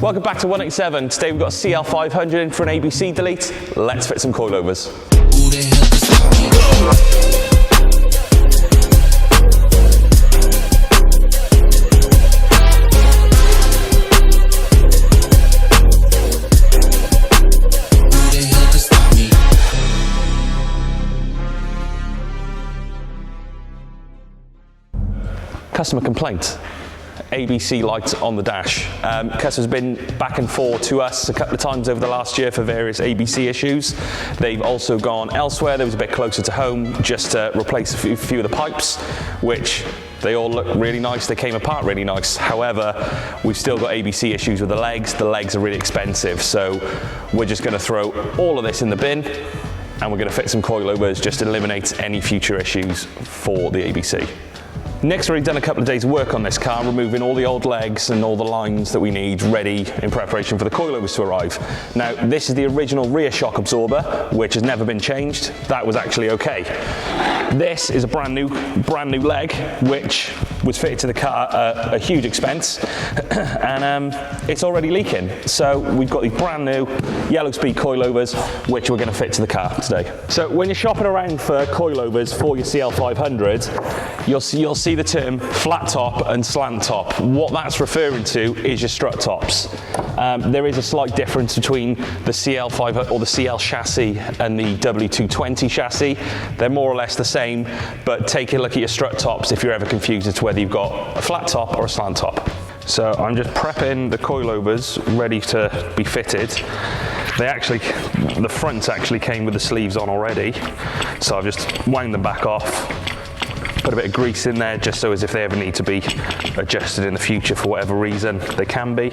Welcome back to 187. Today we've got a CL500 in for an ABC delete. Let's fit some coilovers. Customer complaint. ABC lights on the dash. Customer's been back and forth to us a couple of times over the last year for various ABC issues. They've also gone elsewhere that was a bit closer to home just to replace a few of the pipes, which they all look really nice. They came apart really nice. However, we've still got ABC issues with the legs. The legs are really expensive, so we're just going to throw all of this in the bin and we're going to fit some coilovers just to eliminate any future issues for the ABC. Nick's already done a couple of days work on this car, removing all the old legs and all the lines that we need ready in preparation for the coilovers to arrive. Now, this is the original rear shock absorber, which has never been changed. That was actually okay. This is a brand new leg, which was fitted to the car at a huge expense, and it's already leaking. So we've got these brand new yellow speed coilovers, which we're going to fit to the car today. So when you're shopping around for coilovers for your CL500, you'll see the term flat top and slant top. What that's referring to is your strut tops. There is a slight difference between the CL500 or the CL chassis and the W215 chassis. They're more or less the same, but take a look at your strut tops if you're ever confused as to whether you've got a flat top or a slant top. So I'm just prepping the coilovers ready to be fitted. The fronts actually came with the sleeves on already, so I've just wound them back off. Put a bit of grease in there just so as if they ever need to be adjusted in the future for whatever reason, they can be.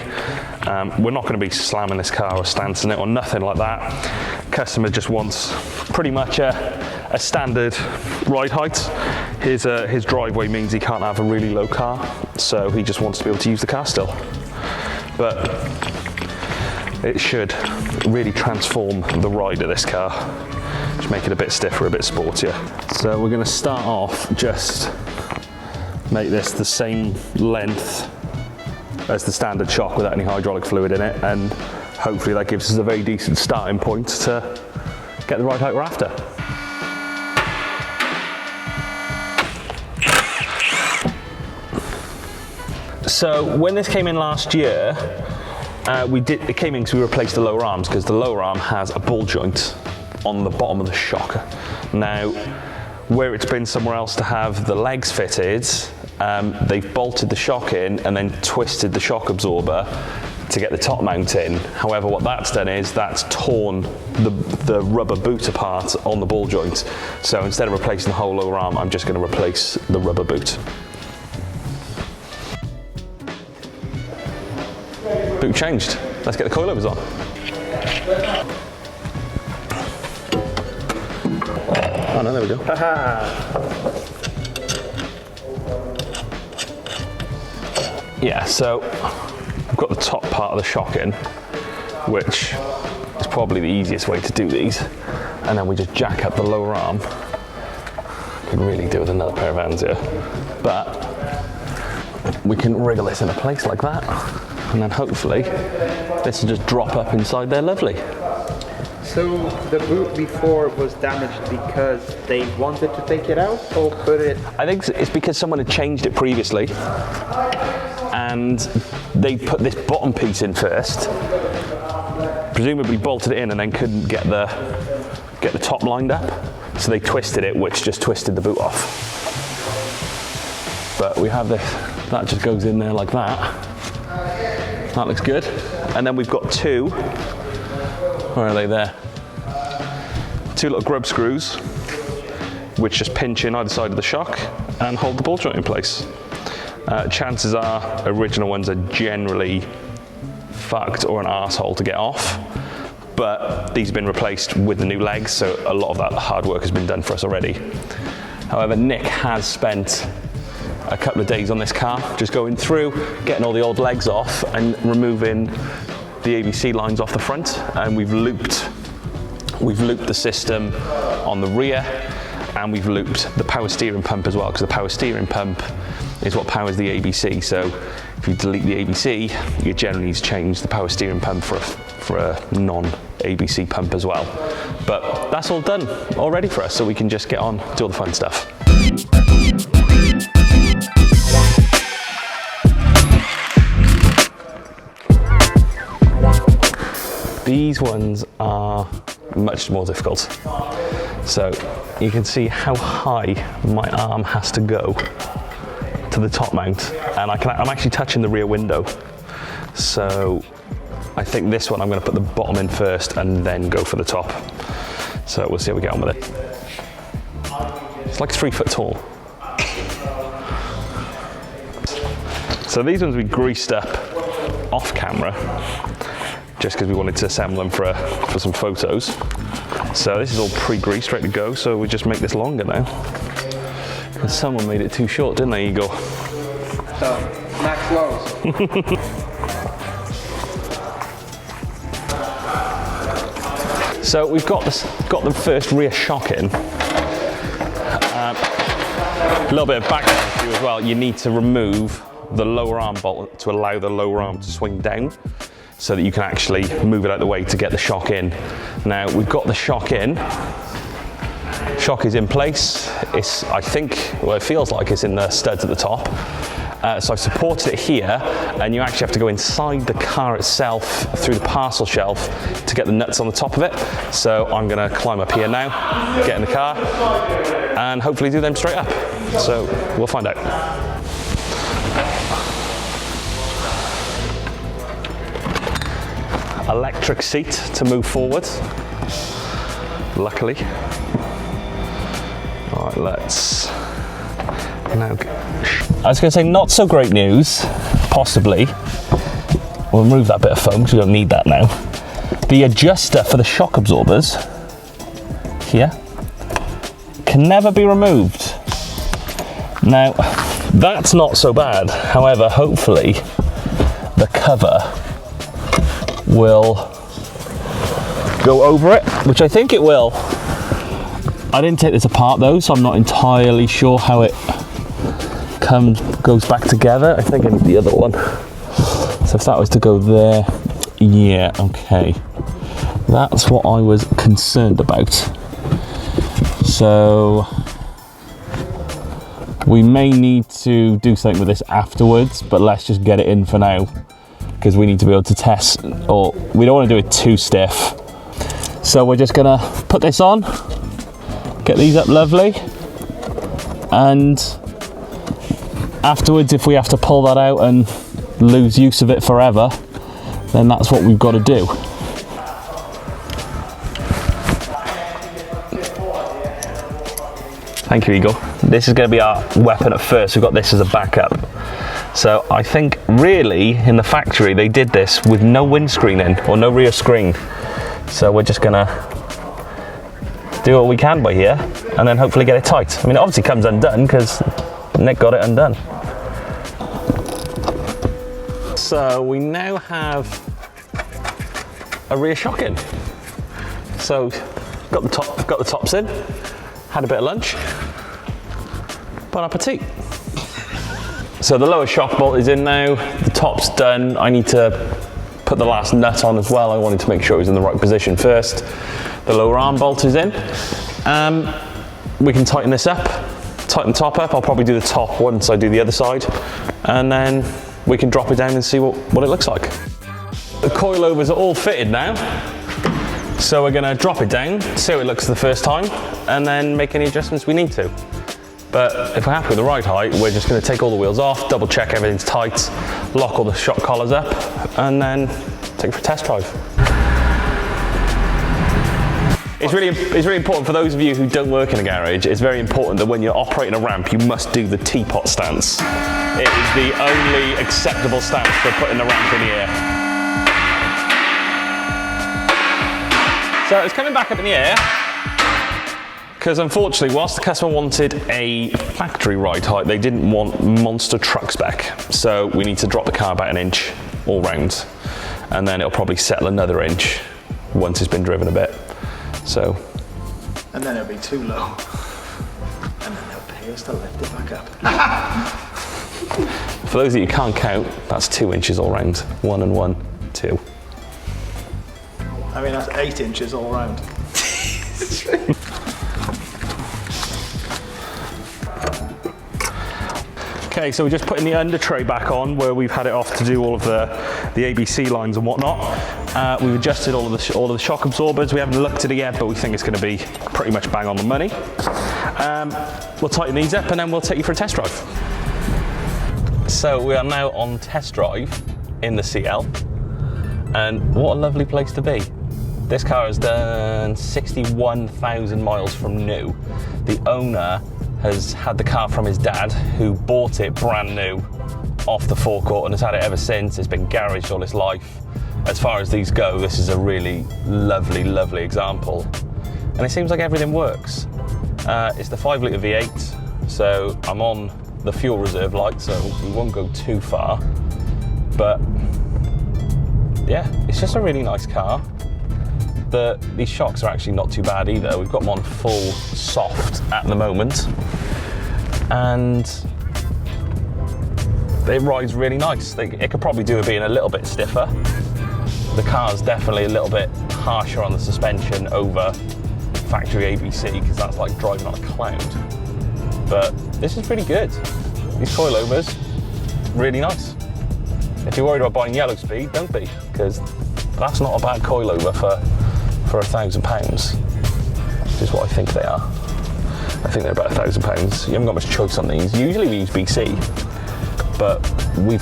We're not going to be slamming this car or stancing it or nothing like that. Customer just wants pretty much a standard ride height. His driveway means he can't have a really low car, so he just wants to be able to use the car still. But it should really transform the ride of this car. Just make it a bit stiffer, a bit sportier. So we're going to start off, just make this the same length as the standard shock without any hydraulic fluid in it, and hopefully that gives us a very decent starting point to get the ride height we're after. So when this came in last year, it came in because we replaced the lower arms, because the lower arm has a ball joint on the bottom of the shock. Now, where it's been somewhere else to have the legs fitted, they've bolted the shock in and then twisted the shock absorber to get the top mount in. However, what that's done is that's torn the rubber boot apart on the ball joint. So instead of replacing the whole lower arm, I'm just going to replace the rubber boot. Boot changed. Let's get the coilovers on. Oh no, there we go. Yeah, so I've got the top part of the shock in, which is probably the easiest way to do these. And then we just jack up the lower arm. Could really do with another pair of hands here. But we can wriggle this in a place like that. And then hopefully this will just drop up inside there lovely. So the boot before was damaged because they wanted to take it out, or put it? I think it's because someone had changed it previously and they put this bottom piece in first, presumably bolted it in and then couldn't get the top lined up. So they twisted it, which just twisted the boot off. But we have this, that just goes in there like that. That looks good. And then we've got two, where are they there? Two little grub screws, which just pinch in either side of the shock and hold the ball joint in place. Chances are original ones are generally fucked or an arsehole to get off, but these have been replaced with the new legs, so a lot of that hard work has been done for us already. However, Nick has spent a couple of days on this car, just going through, getting all the old legs off and removing the ABC lines off the front, and we've looped the system on the rear, and we've looped the power steering pump as well, because the power steering pump is what powers the ABC. So if if you delete the ABC, you generally need to change the power steering pump for a non-ABC pump as well. But that's all done already for us, so we can just get on, do all the fun stuff. These ones are much more difficult. So you can see how high my arm has to go to the top mount, and I'm actually touching the rear window. So I think this one I'm going to put the bottom in first and then go for the top. So we'll see how we get on with it. It's like 3 foot tall. So these ones we greased up off camera, just because we wanted to assemble them for some photos. So this is all pre-greased, ready to go, so we just make this longer now. And someone made it too short, didn't they, Igor? So, max lows. So we've got the first rear shock in. A little bit of background for you as well. You need to remove the lower arm bolt to allow the lower arm to swing down, so that you can actually move it out of the way to get the shock in. Now we've got the shock in. Shock is in place. I think, well, it feels like it's in the studs at the top. So I've supported it here, and you actually have to go inside the car itself through the parcel shelf to get the nuts on the top of it. So I'm gonna climb up here now, get in the car, and hopefully do them straight up. So we'll find out. Electric seat to move forward, luckily. All right, let's now. I was going to say not so great news, possibly. We'll remove that bit of foam because we don't need that now. The adjuster for the shock absorbers here can never be removed. Now, that's not so bad. However, hopefully the cover will go over it, which I think it will. I didn't take this apart though, so I'm not entirely sure how it goes back together. I think I need the other one. So if that was to go there, yeah, okay. That's what I was concerned about. So we may need to do something with this afterwards, but let's just get it in for now, because we need to be able to test, or we don't want to do it too stiff. So we're just gonna put this on, get these up lovely, and afterwards, if we have to pull that out and lose use of it forever, then that's what we've got to do. Thank you, Eagle. This is going to be our weapon at first. We've got this as a backup. So I think really in the factory they did this with no windscreen in, or no rear screen. So we're just gonna do what we can by here and then hopefully get it tight. I mean, it obviously comes undone because Nick got it undone. So we now have a rear shock in. So got the tops in, had a bit of lunch, bon appetit. So the lower shock bolt is in now, the top's done. I need to put the last nut on as well. I wanted to make sure it was in the right position first. The lower arm bolt is in. We can tighten this up, tighten the top up. I'll probably do the top once I do the other side, and then we can drop it down and see what it looks like. The coilovers are all fitted now. So we're gonna drop it down, see how it looks the first time, and then make any adjustments we need to. But if we're happy with the ride height, we're just gonna take all the wheels off, double check everything's tight, lock all the shock collars up, and then take it for a test drive. It's really important for those of you who don't work in a garage, it's very important that when you're operating a ramp, you must do the teapot stance. It is the only acceptable stance for putting the ramp in the air. So it's coming back up in the air, because unfortunately, whilst the customer wanted a factory ride height, they didn't want monster truck spec. So we need to drop the car about an inch all round, and then it'll probably settle another inch once it's been driven a bit. So. And then it'll be too low. And then they'll pay us to lift it back up. For those of you who can't count, that's 2 inches all round. 1 and 1, 2. I mean, that's 8 inches all round. Okay, so we're just putting the under tray back on where we've had it off to do all of the ABC lines and whatnot. We've adjusted all of the shock absorbers. We haven't looked at it yet, but we think it's going to be pretty much bang on the money. We'll tighten these up and then we'll take you for a test drive. So we are now on test drive in the CL, and what a lovely place to be. This car has done 61,000 miles from new. The owner has had the car from his dad, who bought it brand new off the forecourt and has had it ever since. It's been garaged all his life. As far as these go, this is a really lovely, lovely example. And it seems like everything works. It's the 5-litre V8, so I'm on the fuel reserve light, so we won't go too far. But yeah, it's just a really nice car. These shocks are actually not too bad either. We've got them on full soft at the moment, and it rides really nice. It could probably do with being a little bit stiffer. The car's definitely a little bit harsher on the suspension over factory ABC, because that's like driving on a cloud. But this is pretty good. These coilovers, really nice. If you're worried about buying yellow speed, don't be, because that's not a bad coilover for £1,000, which is what I think they are. I think they're about £1,000. You haven't got much choice on these. Usually we use BC, but we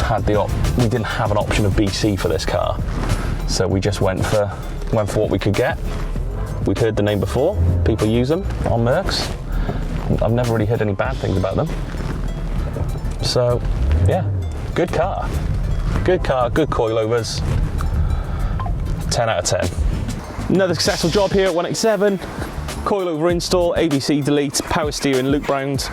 didn't have an option of BC for this car, so we just went for what we could get. We'd heard the name before. People use them on Mercs. I've never really heard any bad things about them. So yeah, good car. Good car, good coilovers. 10 out of 10. Another successful job here at 187. Coilover install, ABC delete, power steering, loop round.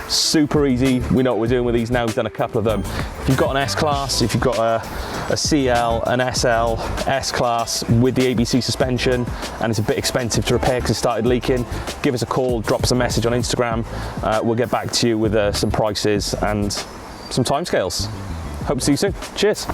Super easy. We know what we're doing with these now. We've done a couple of them. If you've got an S-Class, if you've got a CL, an SL, S-Class with the ABC suspension, and it's a bit expensive to repair because it started leaking, give us a call, drop us a message on Instagram. We'll get back to you with some prices and some timescales. Hope to see you soon. Cheers.